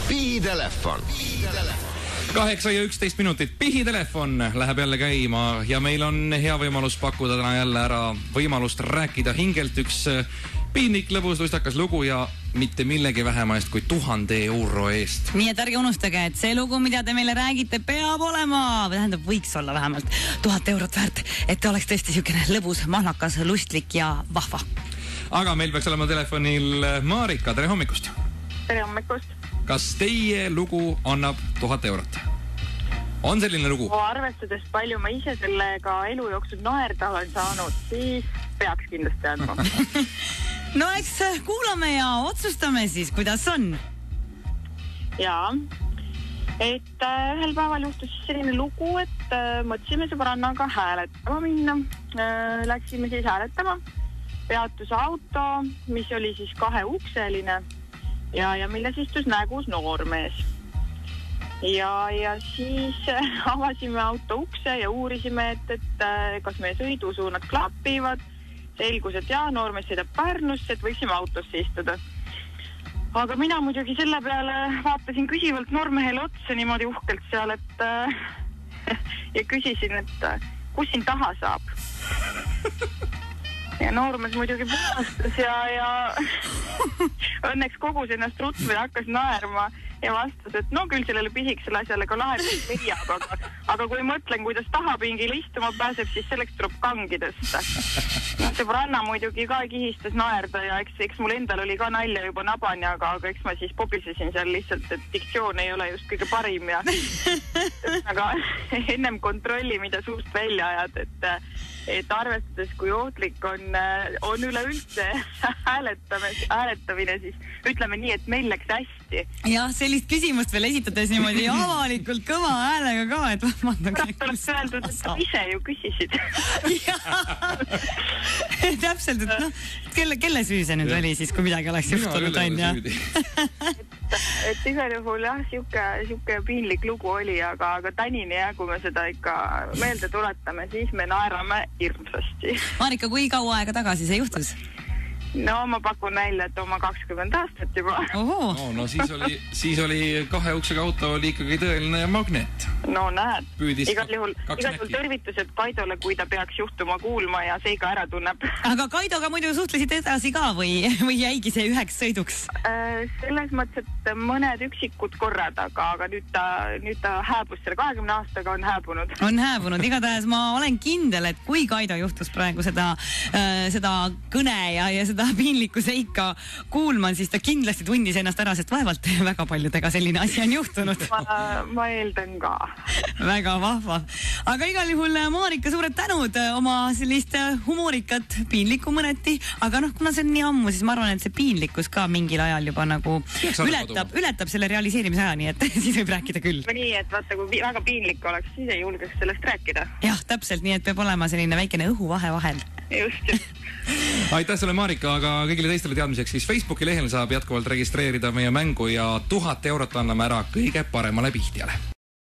Pihitelefon. 8 ja 11 minutit. Pihitelefon läheb jälle käima ja meil on hea võimalus pakkuda täna jälle ära võimalust rääkida hingelt üks piinlik, lõbus, lustakas lugu ja mitte millegi vähema eest kui 1000 euro eest. Nii et ärge unustage, et see lugu, mida te meile räägite, peab olema, või tähendab, võiks olla vähemalt 1000 eurot väärt, et ta oleks tõesti niisugune lõbus, mahnakas, lustlik ja vahva. Aga meil peaks olema telefonil Marika, tere hommikust! Tere hommikust! Kas teie lugu annab 1000 eurot? On selline lugu? Arvestades palju ma ise sellega elu jooksul naerda olen saanud, siis peaks kindlasti andma. No eks kuulame ja otsustame siis, kuidas on. Jaa, et ühel päeval juhtus selline lugu, et mõtlesime sõbrannaga hääletama minna. Läksime siis hääletama. Peatus auto, mis oli siis 2-ukseline ja milles istus nägus noormees. Ja siis avasime auto ukse ja uurisime, et kas meie sõidusuunad klapivad. Selgus, et jaa, noormees sõidab Pärnusse, et võiksime autosse istuda. Aga mina muidugi selle peale vaatasin küsivalt noormehele otsa niimoodi uhkelt seal, et ja küsisin, et kus siin taha saab. Ja noormees muidugi puhastas ja õnneks kogus ennast ruttu ja hakkas naerma ja vastas, et no küll sellele pisikesele asjale ka lahendust leiab, aga kui mõtlen, kuidas tahapingile istuma pääseb, siis selleks tuleb kangidest. Sõbranna muidugi ka kihistas naerda ja eks mul endal oli ka nalja juba nabani, aga eks ma siis pobisesin seal lihtsalt, et diktsioon ei ole just kõige parim ja aga ennem kontrolli, mida suust välja ajad, et arvestades, kui ohtlik on üleüldse hääletamine, siis ütleme nii, et meil läks hästi. Jah, sellist küsimust veel esitades niimoodi avalikult kõva häälega ka, et pärast oleks öeldud, et ise ju küsisid. Täpselt, et noh, kelle süü see nüüd oli siis, kui midagi oleks juhtunud, on ja? Et igal juhul jah, siuke piinlik lugu oli, aga tänini jah, kui me seda ikka meelde tuletame, siis me naerame hirmsasti. Marika, kui kaua aega tagasi see juhtus? No ma pakun välja, et oma 20 aastat juba. No siis oli 2-uksega auto oli ikkagi tõeline magnet. No näed, Püüdis igal juhul tervitused Kaidole, kui ta peaks juhtuma kuulma ja see ka ära tunneb. Aga Kaidoga muidu suhtlesid edasi ka või jäigi see üheks sõiduks? Selles mõttes, et mõned üksikud korrad, aga nüüd ta hääbus selle 20 aastaga on hääbunud. On hääbunud, igatahes ma olen kindel, et kui Kaido juhtus praegu seda kõne ja seda piinlikku seika kuulma, siis ta kindlasti tundis ennast ära, sest vaevalt väga paljudega selline asi on juhtunud. Ma eeldan ka. Väga vahva. Aga igal juhul, Marika, suured tänud oma sellist humoorikat, piinlikku mõneti, aga noh, kuna see on nii ammu, siis ma arvan, et see piinlikkus ka mingil ajal juba nagu ületab selle realiseerimise aja, nii et siis võib rääkida küll. Nii, et vaata, kui väga piinlik oleks, siis ei julgeks sellest rääkida. Jah, täpselt, nii et peab olema selline väikene õhuvahe vahel. Just. Aitäh sulle, Marika, aga kõigile teistele teadmiseks siis Facebooki lehel saab jätkuvalt registreerida meie mängu ja 1000 eurot anname ära kõige paremale pihtjale.